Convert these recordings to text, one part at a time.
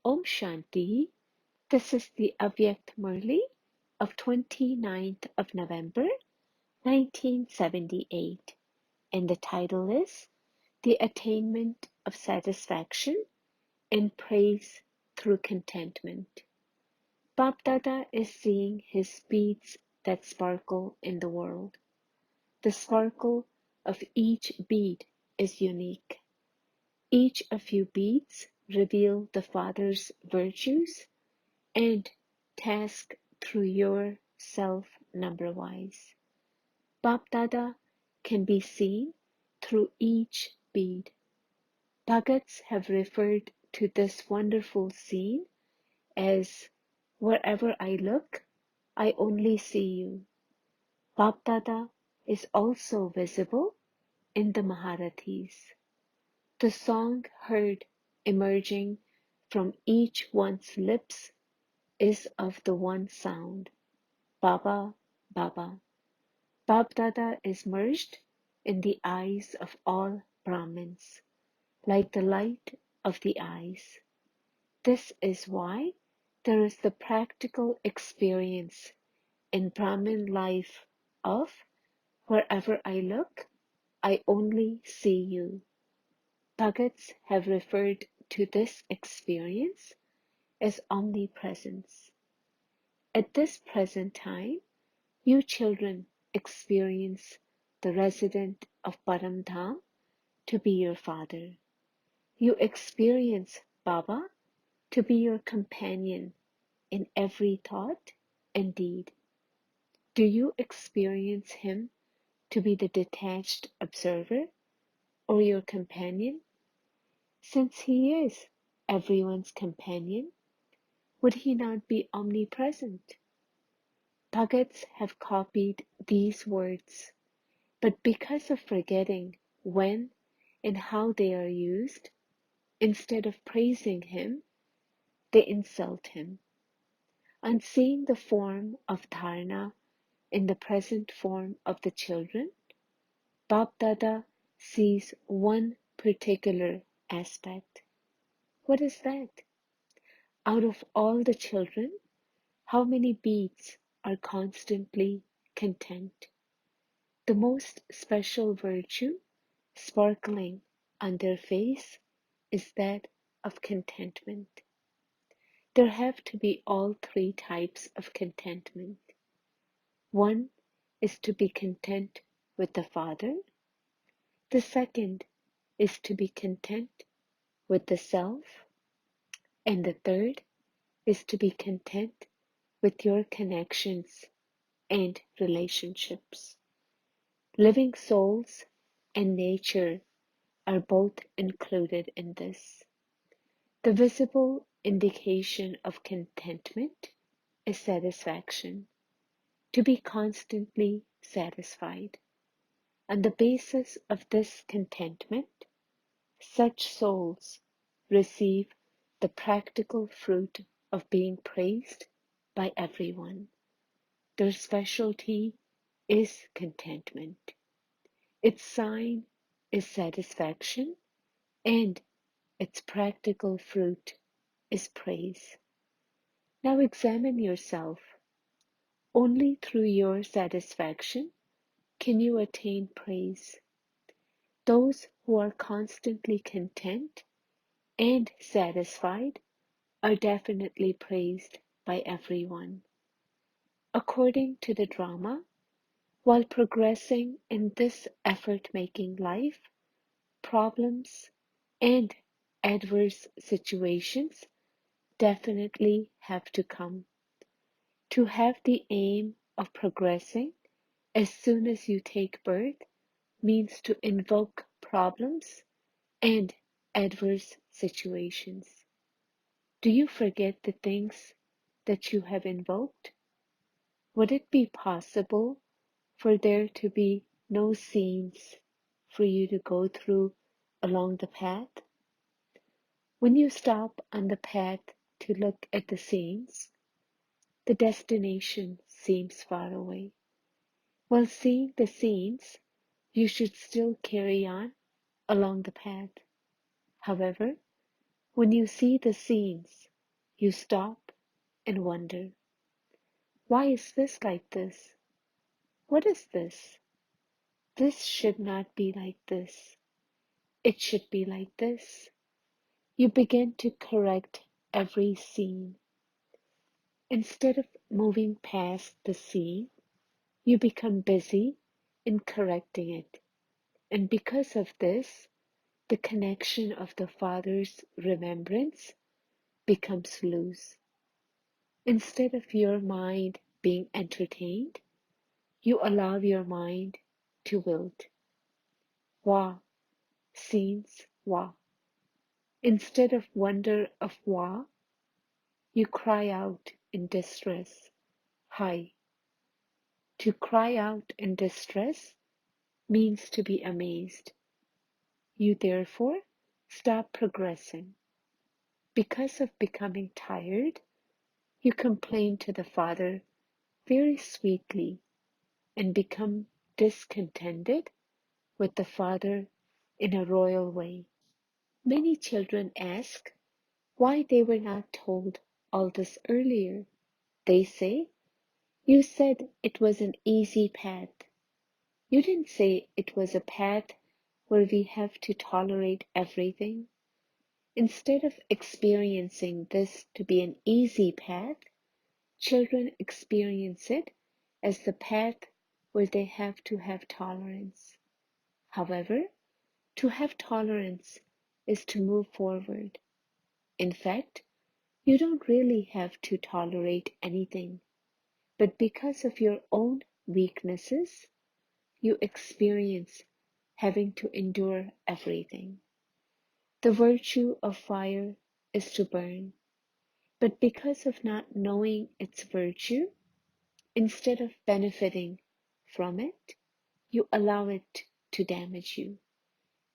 Om Shanti. This is the Avyakt Murli of 29th of November 1978, and the title is The Attainment of Satisfaction and Praise Through Contentment. Bap Dada is seeing his beads that sparkle in the world. The sparkle of each bead is unique. Each of you beads reveal the Father's virtues and task through your self number-wise. Bap Dada can be seen through each bead. Bhagats have referred to this wonderful scene as wherever I look, I only see you. Bap Dada is also visible in the Maharathis. The song heard emerging from each one's lips is of the one sound, Baba, Baba. Bap Dada is merged in the eyes of all Brahmins, like the light of the eyes. This is why there is the practical experience in Brahmin life of wherever I look, I only see you. Bhagats have referred to this experience as omnipresence. At this present time, you children experience the resident of Param Dham to be your father. You experience Baba to be your companion in every thought and deed. Do you experience him to be the detached observer or your companion? Since he is everyone's companion, would he not be omnipresent? Bhagats have copied these words, but because of forgetting when and how they are used, instead of praising him, they insult him. On seeing the form of Dharana in the present form of the children, Bap Dada sees one particular aspect. What is that? Out of all the children, how many beads are constantly content? The most special virtue sparkling on their face is that of contentment. There have to be all three types of contentment. One is to be content with the Father. The second is to be content with the self. And the third is to be content with your connections and relationships. Living souls and nature are both included in this. The visible indication of contentment is satisfaction, to be constantly satisfied. On the basis of this contentment, such souls receive the practical fruit of being praised by everyone. Their specialty is contentment. Its sign is satisfaction, and its practical fruit is praise. Now examine yourself. Only through your satisfaction can you attain praise. Those who are constantly content and satisfied are definitely praised by everyone. According to the drama, while progressing in this effort-making life, problems and adverse situations definitely have to come. To have the aim of progressing as soon as you take birth means to invoke problems and adverse situations. Do you forget the things that you have invoked? Would it be possible for there to be no scenes for you to go through along the path? When you stop on the path to look at the scenes, the destination seems far away. While seeing the scenes, you should still carry on along the path. However, when you see the scenes, you stop and wonder, why is this like this? What is this? This should not be like this. It should be like this. You begin to correct every scene. Instead of moving past the scene, you become busy in correcting it. And because of this, the connection of the Father's remembrance becomes loose. Instead of your mind being entertained, you allow your mind to wilt. Wa, scenes, wa. Instead of wonder of wa, you cry out in distress, hai. To cry out in distress means to be amazed. You therefore stop progressing. Because of becoming tired, you complain to the Father very sweetly and become discontented with the Father in a royal way. Many children ask why they were not told all this earlier. They say, "You said it was an easy path. You didn't say it was a path where we have to tolerate everything." Instead of experiencing this to be an easy path, children experience it as the path where they have to have tolerance. However, to have tolerance is to move forward. In fact, you don't really have to tolerate anything, but because of your own weaknesses, you experience having to endure everything. The virtue of fire is to burn, but because of not knowing its virtue, instead of benefiting from it, you allow it to damage you.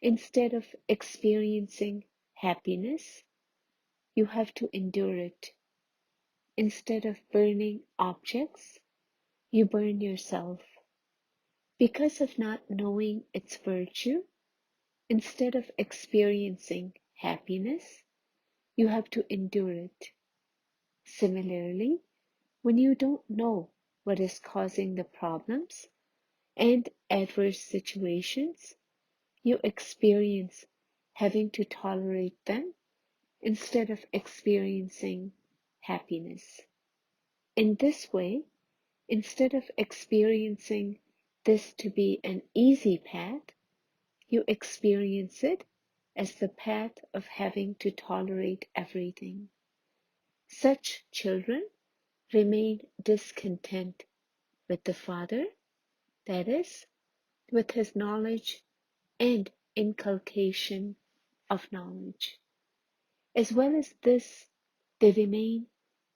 Instead of experiencing happiness, you have to endure it. Instead of burning objects, you burn yourself. Because of not knowing its virtue, instead of experiencing happiness, you have to endure it. Similarly, when you don't know what is causing the problems and adverse situations, you experience having to tolerate them instead of experiencing happiness. In this way, instead of experiencing this to be an easy path, you experience it as the path of having to tolerate everything. Such children remain discontent with the Father, that is, with his knowledge and inculcation of knowledge. As well as this, they remain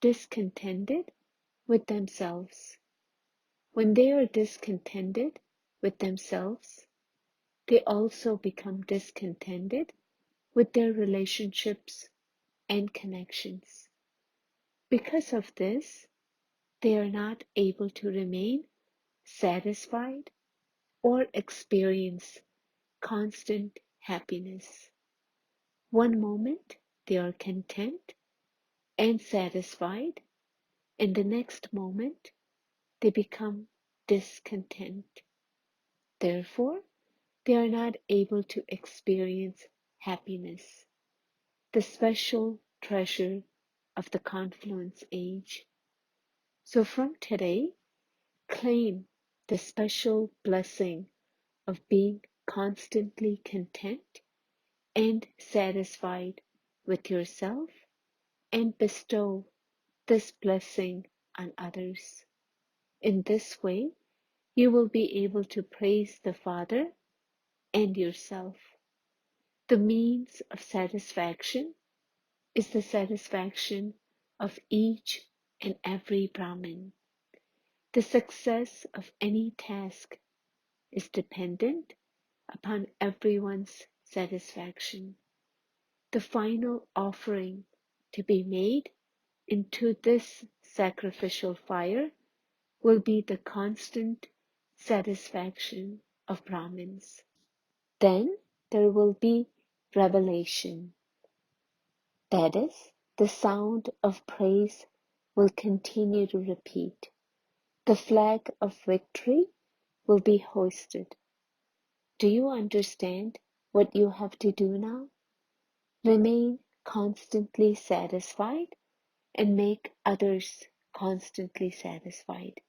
discontented with themselves. When they are discontented with themselves, they also become discontented with their relationships and connections. Because of this, they are not able to remain satisfied or experience constant happiness. One moment they are content and satisfied, and the next moment they become discontent. Therefore, they are not able to experience happiness, the special treasure of the confluence age. So from today, claim the special blessing of being constantly content and satisfied with yourself and bestow this blessing on others. In this way, you will be able to praise the Father and yourself. The means of satisfaction is the satisfaction of each and every Brahmin. The success of any task is dependent upon everyone's satisfaction. The final offering to be made into this sacrificial fire will be the constant satisfaction of Brahmins. Then there will be revelation, that is, the sound of praise will continue to repeat. The flag of victory will be hoisted. Do you understand what you have to do now? Remain constantly satisfied and make others constantly satisfied.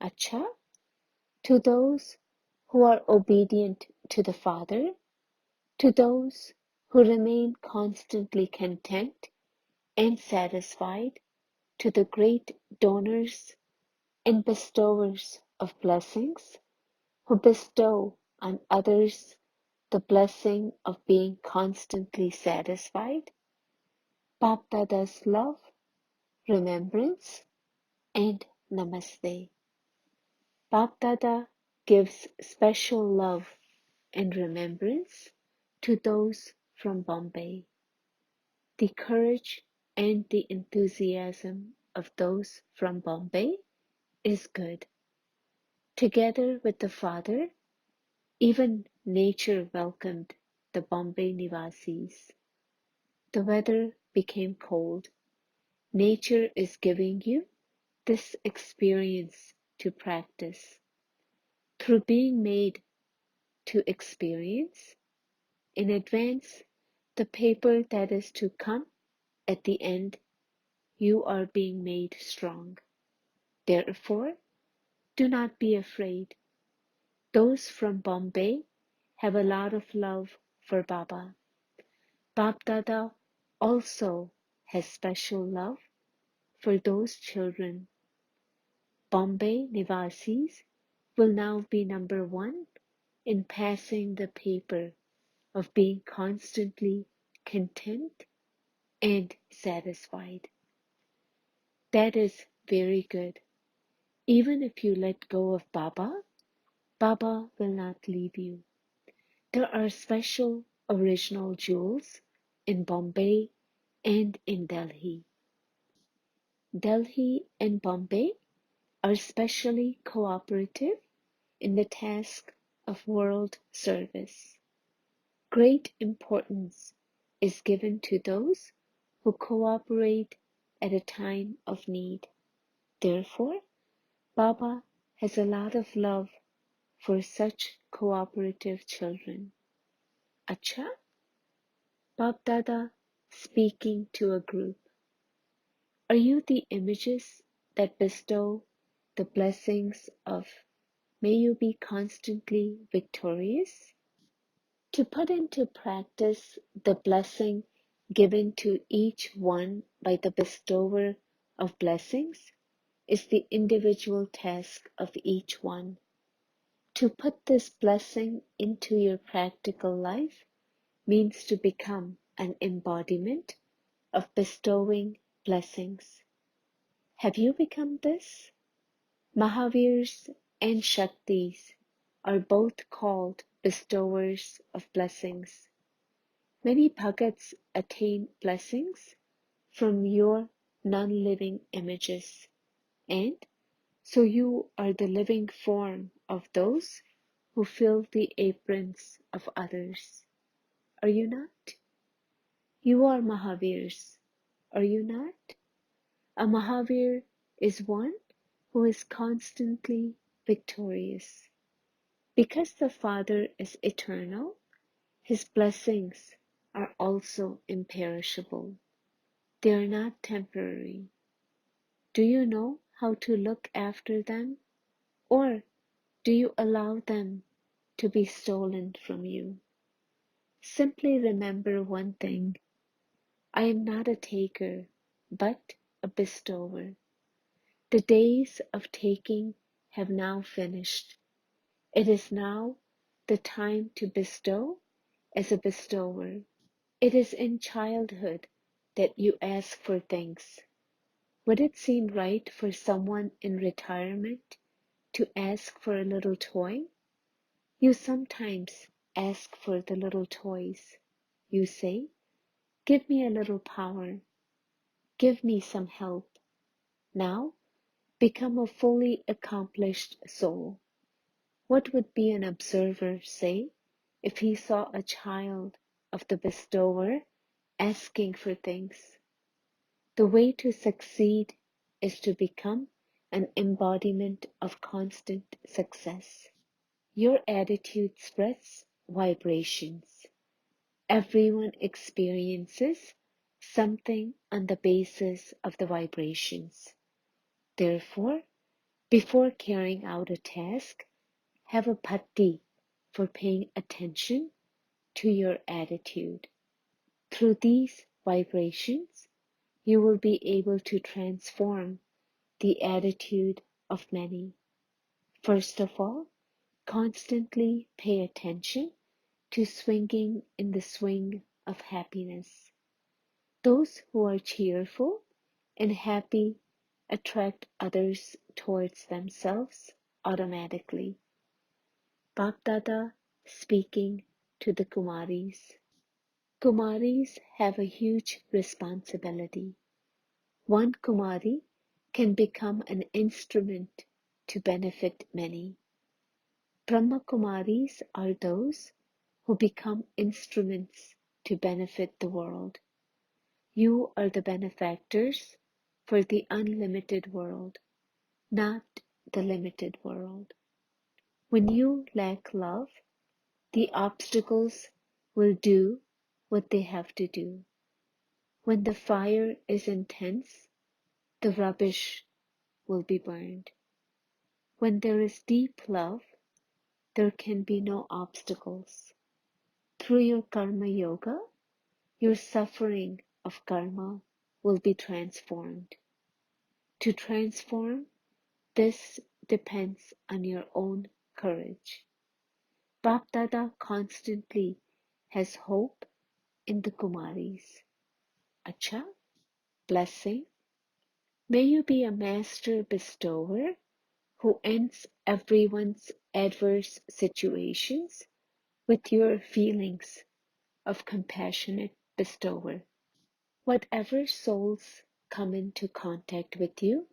Acha, to those who are obedient to the Father, to those who remain constantly content and satisfied, to the great donors and bestowers of blessings, who bestow on others the blessing of being constantly satisfied, Bapdada's love, remembrance, and namaste. Bapdada gives special love and remembrance to those from Bombay. The courage and the enthusiasm of those from Bombay is good. Together with the Father, even nature welcomed the Bombay Nivasis. The weather became cold. Nature is giving you this experience to practice. Through being made to experience, in advance, the paper that is to come at the end, you are being made strong. Therefore, do not be afraid. Those from Bombay have a lot of love for Baba. Bapdada also has special love for those children. Bombay Nivasis will now be number one in passing the paper of being constantly content and satisfied. That is very good. Even if you let go of Baba, Baba will not leave you. There are special original jewels in Bombay and in Delhi. Delhi and Bombay are specially cooperative in the task of world service. Great importance is given to those who cooperate at a time of need. Therefore, Baba has a lot of love for such cooperative children. Acha, Bapdada speaking to a group. Are you the images that bestow the blessings of may you be constantly victorious? To put into practice the blessing given to each one by the bestower of blessings is the individual task of each one. To put this blessing into your practical life means to become an embodiment of bestowing blessings. Have you become this? Mahavirs and Shaktis are both called bestowers of blessings. Many Bhagats attain blessings from your non-living images, and so you are the living form of those who fill the aprons of others. Are you not? You are Mahavirs. Are you not? A Mahavir is one who is constantly victorious. Because the Father is eternal, his blessings are also imperishable. They are not temporary. Do you know how to look after them? Or do you allow them to be stolen from you? Simply remember one thing. I am not a taker, but a bestower. The days of taking have now finished. It is now the time to bestow as a bestower. It is in childhood that you ask for things. Would it seem right for someone in retirement to ask for a little toy? You sometimes ask for the little toys. You say, give me a little power. Give me some help. Now, become a fully accomplished soul. What would be an observer say if he saw a child of the bestower asking for things? The way to succeed is to become an embodiment of constant success. Your attitude spreads vibrations. Everyone experiences something on the basis of the vibrations. Therefore, before carrying out a task, have a bhakti for paying attention to your attitude. Through these vibrations, you will be able to transform the attitude of many. First of all, constantly pay attention to swinging in the swing of happiness. Those who are cheerful and happy attract others towards themselves automatically. Bapdada speaking to the Kumaris. Kumaris have a huge responsibility. One Kumari can become an instrument to benefit many. Brahma Kumaris are those who become instruments to benefit the world. You are the benefactors for the unlimited world, not the limited world. When you lack love, the obstacles will do what they have to do. When the fire is intense, the rubbish will be burned. When there is deep love, there can be no obstacles. Through your karma yoga, your suffering of karma will be transformed. To transform, this depends on your own courage. Bapdada constantly has hope in the Kumaris. Acha, blessing. May you be a master bestower who ends everyone's adverse situations with your feelings of compassionate bestower. Whatever souls come into contact with you,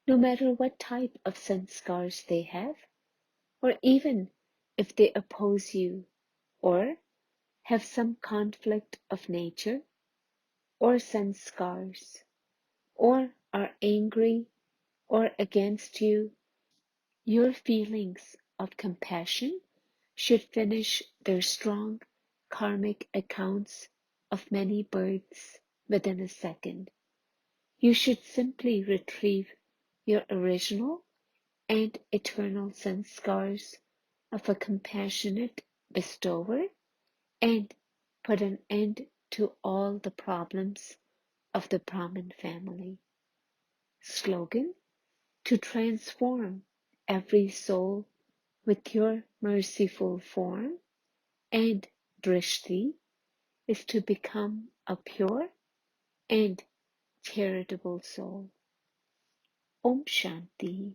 no matter what type of sanskars they have, or even if they oppose you or have some conflict of nature or sanskars, or are angry or against you, your feelings of compassion should finish their strong karmic accounts of many births within a second. You should simply retrieve your original and eternal sanskars of a compassionate bestower and put an end to all the problems of the Brahmin family. Slogan: to transform every soul with your merciful form and drishti is to become a pure and charitable soul. Om Shanti.